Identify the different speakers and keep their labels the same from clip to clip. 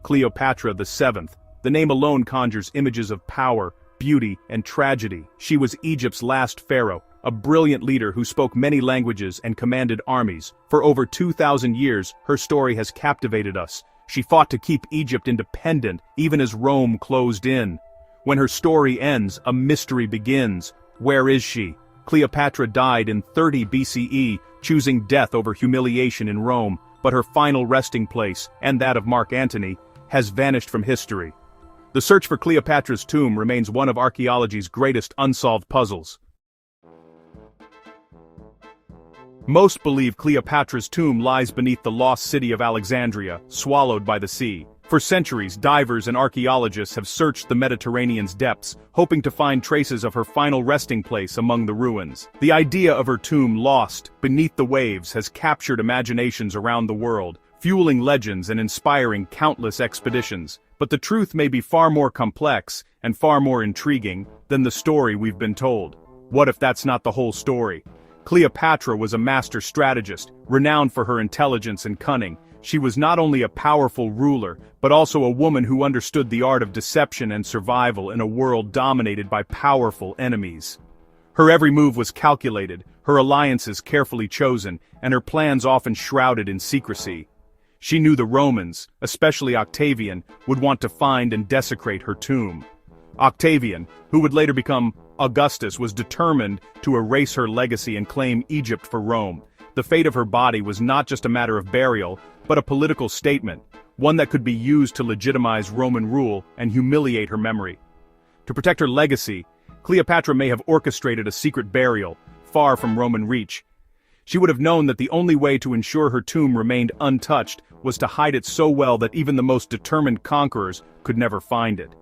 Speaker 1: Cleopatra VII. The name alone conjures images of power, beauty, and tragedy. She was Egypt's last pharaoh, a brilliant leader who spoke many languages and commanded armies. For over 2,000 years, her story has captivated us. She fought to keep Egypt independent, even as Rome closed in. When her story ends, a mystery begins. Where is she? Cleopatra died in 30 BCE, choosing death over humiliation in Rome, but her final resting place, and that of Mark Antony, has vanished from history. The search for Cleopatra's tomb remains one of archaeology's greatest unsolved puzzles. Most believe Cleopatra's tomb lies beneath the lost city of Alexandria, swallowed by the sea. For centuries, divers and archaeologists have searched the Mediterranean's depths, hoping to find traces of her final resting place among the ruins. The idea of her tomb lost beneath the waves has captured imaginations around the world, fueling legends and inspiring countless expeditions. But the truth may be far more complex and far more intriguing than the story we've been told. What if that's not the whole story? Cleopatra was a master strategist, renowned for her intelligence and cunning. She was not only a powerful ruler, but also a woman who understood the art of deception and survival in a world dominated by powerful enemies. Her every move was calculated, her alliances carefully chosen, and her plans often shrouded in secrecy. She knew the Romans, especially Octavian, would want to find and desecrate her tomb. Octavian, who would later become Augustus, was determined to erase her legacy and claim Egypt for Rome. The fate of her body was not just a matter of burial, but a political statement, one that could be used to legitimize Roman rule and humiliate her memory. To protect her legacy, Cleopatra may have orchestrated a secret burial, far from Roman reach. She would have known that the only way to ensure her tomb remained untouched was to hide it so well that even the most determined conquerors could never find it.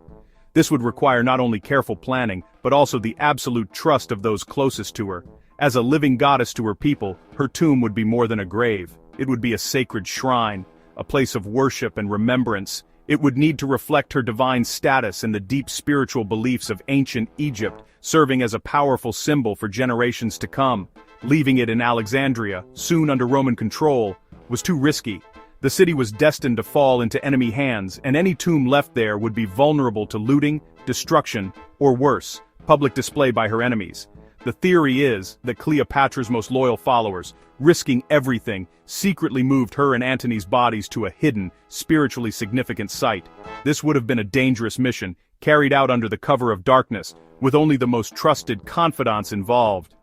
Speaker 1: This would require not only careful planning, but also the absolute trust of those closest to her. As a living goddess to her people, her tomb would be more than a grave. It would be a sacred shrine, a place of worship and remembrance. It would need to reflect her divine status and the deep spiritual beliefs of ancient Egypt, serving as a powerful symbol for generations to come. Leaving it in Alexandria, soon under Roman control, was too risky. The city was destined to fall into enemy hands, and any tomb left there would be vulnerable to looting, destruction, or worse, public display by her enemies. The theory is that Cleopatra's most loyal followers, risking everything, secretly moved her and Antony's bodies to a hidden, spiritually significant site. This would have been a dangerous mission, carried out under the cover of darkness, with only the most trusted confidants involved.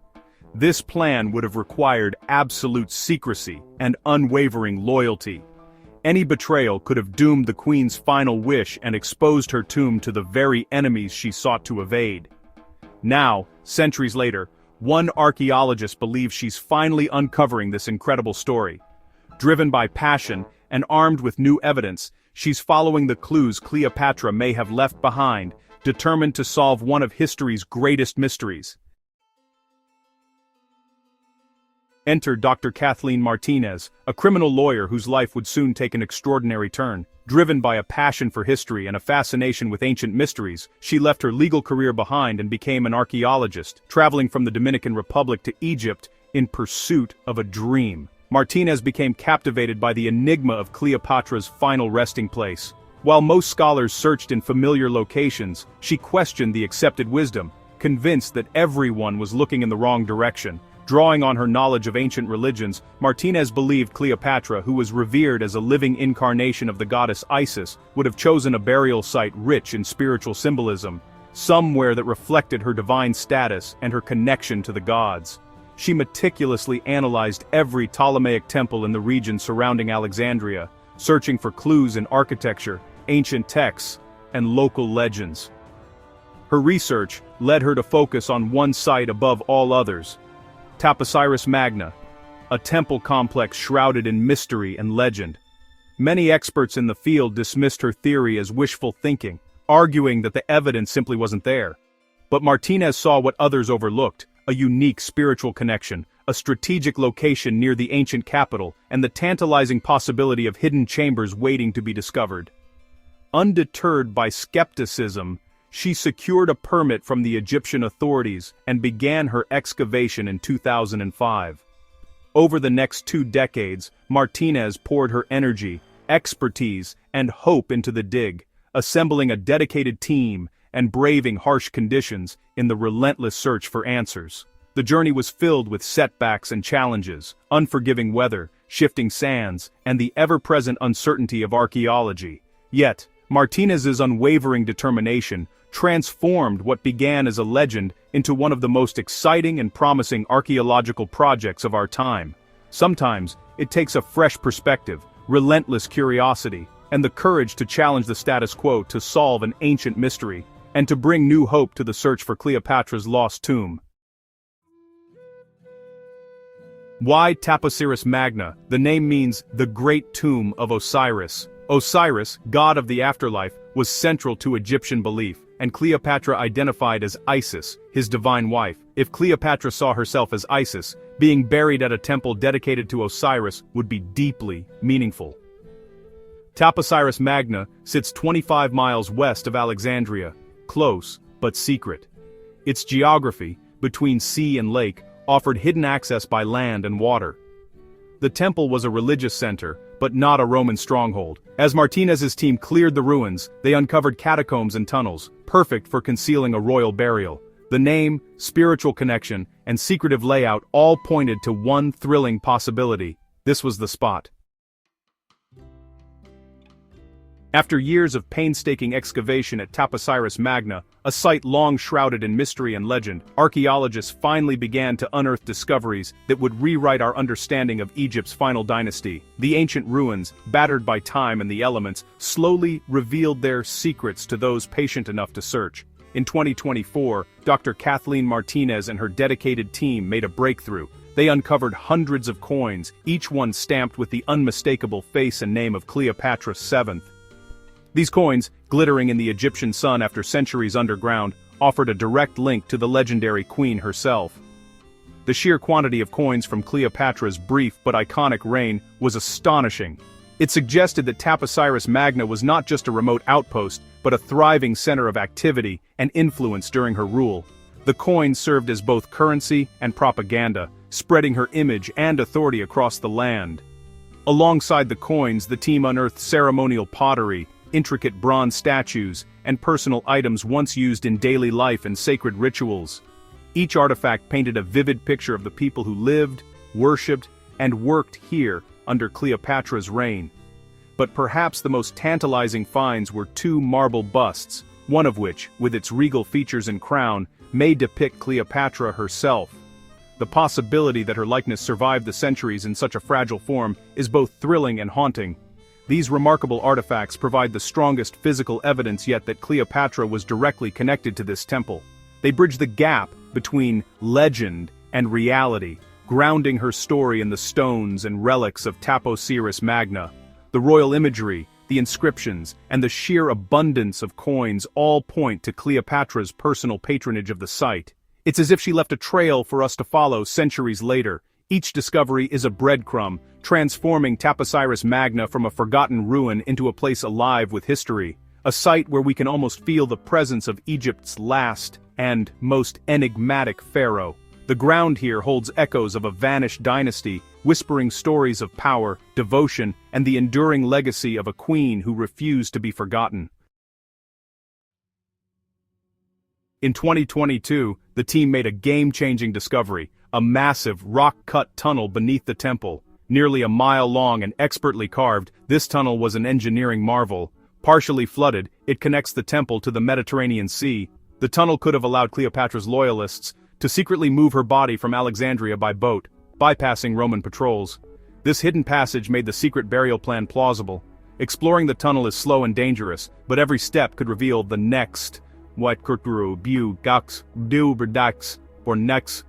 Speaker 1: This plan would have required absolute secrecy and unwavering loyalty. Any betrayal could have doomed the queen's final wish and exposed her tomb to the very enemies she sought to evade. Now, centuries later, one archaeologist believes she's finally uncovering this incredible story. Driven by passion and armed with new evidence, she's following the clues Cleopatra may have left behind, determined to solve one of history's greatest mysteries. Enter Dr. Kathleen Martinez, a criminal lawyer whose life would soon take an extraordinary turn. Driven by a passion for history and a fascination with ancient mysteries, she left her legal career behind and became an archaeologist, traveling from the Dominican Republic to Egypt in pursuit of a dream. Martinez became captivated by the enigma of Cleopatra's final resting place. While most scholars searched in familiar locations, she questioned the accepted wisdom, convinced that everyone was looking in the wrong direction. Drawing on her knowledge of ancient religions, Martinez believed Cleopatra, who was revered as a living incarnation of the goddess Isis, would have chosen a burial site rich in spiritual symbolism, somewhere that reflected her divine status and her connection to the gods. She meticulously analyzed every Ptolemaic temple in the region surrounding Alexandria, searching for clues in architecture, ancient texts, and local legends. Her research led her to focus on one site above all others: Taposiris Magna, a temple complex shrouded in mystery and legend. Many experts in the field dismissed her theory as wishful thinking, arguing that the evidence simply wasn't there. But Martinez saw what others overlooked: a unique spiritual connection, a strategic location near the ancient capital, and the tantalizing possibility of hidden chambers waiting to be discovered. Undeterred by skepticism, she secured a permit from the Egyptian authorities and began her excavation in 2005. Over the next 2 decades, Martinez poured her energy expertise, and hope into the dig, assembling a dedicated team and braving harsh conditions in the relentless search for answers. The journey was filled with setbacks and challenges, unforgiving weather, shifting sands, and the ever-present uncertainty of archaeology. Yet, Martinez's unwavering determination transformed what began as a legend into one of the most exciting and promising archaeological projects of our time. Sometimes, it takes a fresh perspective, relentless curiosity, and the courage to challenge the status quo to solve an ancient mystery, and to bring new hope to the search for Cleopatra's lost tomb. Why Taposiris Magna? The name means the Great Tomb of Osiris. Osiris, god of the afterlife, was central to Egyptian belief, and Cleopatra identified as Isis, his divine wife. If Cleopatra saw herself as Isis, being buried at a temple dedicated to Osiris would be deeply meaningful. Taposiris Magna sits 25 miles west of Alexandria, close but secret. Its geography, between sea and lake, offered hidden access by land and water. The temple was a religious center, but not a Roman stronghold. As Martinez's team cleared the ruins, they uncovered catacombs and tunnels, perfect for concealing a royal burial. The name, spiritual connection, and secretive layout all pointed to one thrilling possibility. This was the spot. After years of painstaking excavation at Taposiris Magna, a site long shrouded in mystery and legend, archaeologists finally began to unearth discoveries that would rewrite our understanding of Egypt's final dynasty. The ancient ruins, battered by time and the elements, slowly revealed their secrets to those patient enough to search. In 2024, Dr. Kathleen Martinez and her dedicated team made a breakthrough. They uncovered hundreds of coins, each one stamped with the unmistakable face and name of Cleopatra VII. These coins, glittering in the Egyptian sun after centuries underground, offered a direct link to the legendary queen herself. The sheer quantity of coins from Cleopatra's brief but iconic reign was astonishing. It suggested that Taposiris Magna was not just a remote outpost, but a thriving center of activity and influence during her rule. The coins served as both currency and propaganda, spreading her image and authority across the land. Alongside the coins, the team unearthed ceremonial pottery, intricate bronze statues, and personal items once used in daily life and sacred rituals. Each artifact painted a vivid picture of the people who lived, worshipped, and worked here under Cleopatra's reign. But perhaps the most tantalizing finds were two marble busts, one of which, with its regal features and crown, may depict Cleopatra herself. The possibility that her likeness survived the centuries in such a fragile form is both thrilling and haunting. These remarkable artifacts provide the strongest physical evidence yet that Cleopatra was directly connected to this temple. They bridge the gap between legend and reality, grounding her story in the stones and relics of Taposiris Magna. The royal imagery, the inscriptions, and the sheer abundance of coins all point to Cleopatra's personal patronage of the site. It's as if she left a trail for us to follow centuries later. Each discovery is a breadcrumb, transforming Taposiris Magna from a forgotten ruin into a place alive with history, a site where we can almost feel the presence of Egypt's last and most enigmatic pharaoh. The ground here holds echoes of a vanished dynasty, whispering stories of power, devotion, and the enduring legacy of a queen who refused to be forgotten. In 2022, the team made a game-changing discovery, a massive rock-cut tunnel beneath the temple. Nearly a mile long and expertly carved, this tunnel was an engineering marvel. Partially flooded, it connects the temple to the Mediterranean Sea. The tunnel could have allowed Cleopatra's loyalists to secretly move her body from Alexandria by boat, bypassing Roman patrols. This hidden passage made the secret burial plan plausible. Exploring the tunnel is slow and dangerous, but every step could reveal the next or next.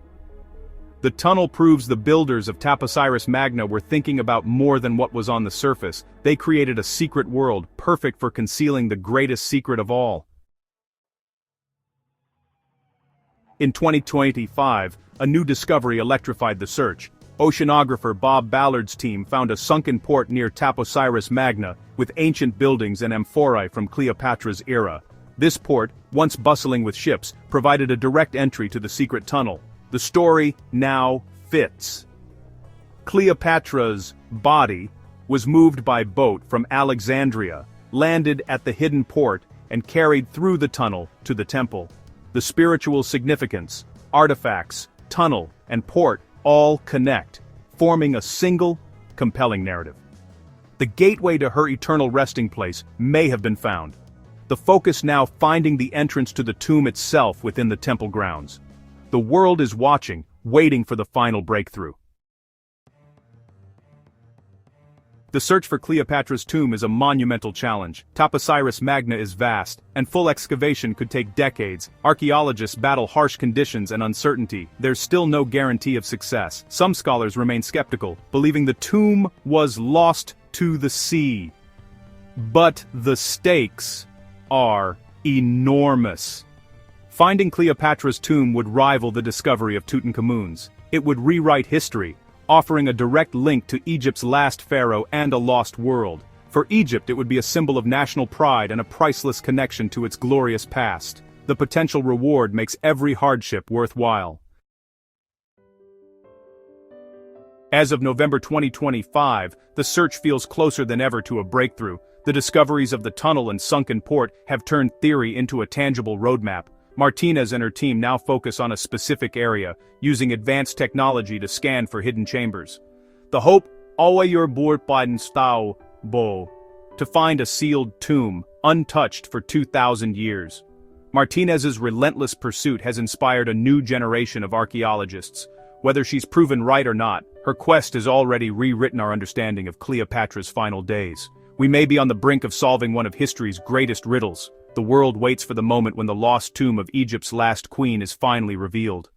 Speaker 1: The tunnel proves the builders of Taposiris Magna were thinking about more than what was on the surface. They created a secret world, perfect for concealing the greatest secret of all. In 2025, a new discovery electrified the search. Oceanographer Bob Ballard's team found a sunken port near Taposiris Magna, with ancient buildings and amphorae from Cleopatra's era. This port, once bustling with ships, provided a direct entry to the secret tunnel. The story now fits. Cleopatra's body, was moved by boat from Alexandria, landed at the hidden port, and carried through the tunnel to the temple. The spiritual significance, artifacts, tunnel, and port all connect, forming a single, compelling narrative. The gateway to her eternal resting place may have been found. The focus now finding the entrance to the tomb itself within the temple grounds. The world is watching, waiting for the final breakthrough. The search for Cleopatra's tomb is a monumental challenge. Taposiris Magna is vast, and full excavation could take decades. Archaeologists battle harsh conditions and uncertainty. There's still no guarantee of success. Some scholars remain skeptical, believing the tomb was lost to the sea. But the stakes are enormous. Finding Cleopatra's tomb would rival the discovery of Tutankhamun's. It would rewrite history, offering a direct link to Egypt's last pharaoh and a lost world. For Egypt, it would be a symbol of national pride and a priceless connection to its glorious past. The potential reward makes every hardship worthwhile. As of November 2025, the search feels closer than ever to a breakthrough. The discoveries of the tunnel and sunken port have turned theory into a tangible roadmap. Martinez and her team now focus on a specific area, using advanced technology to scan for hidden chambers. The hope, to find a sealed tomb, untouched for 2,000 years. Martinez's relentless pursuit has inspired a new generation of archaeologists. Whether she's proven right or not, her quest has already rewritten our understanding of Cleopatra's final days. We may be on the brink of solving one of history's greatest riddles. The world waits for the moment when the lost tomb of Egypt's last queen is finally revealed.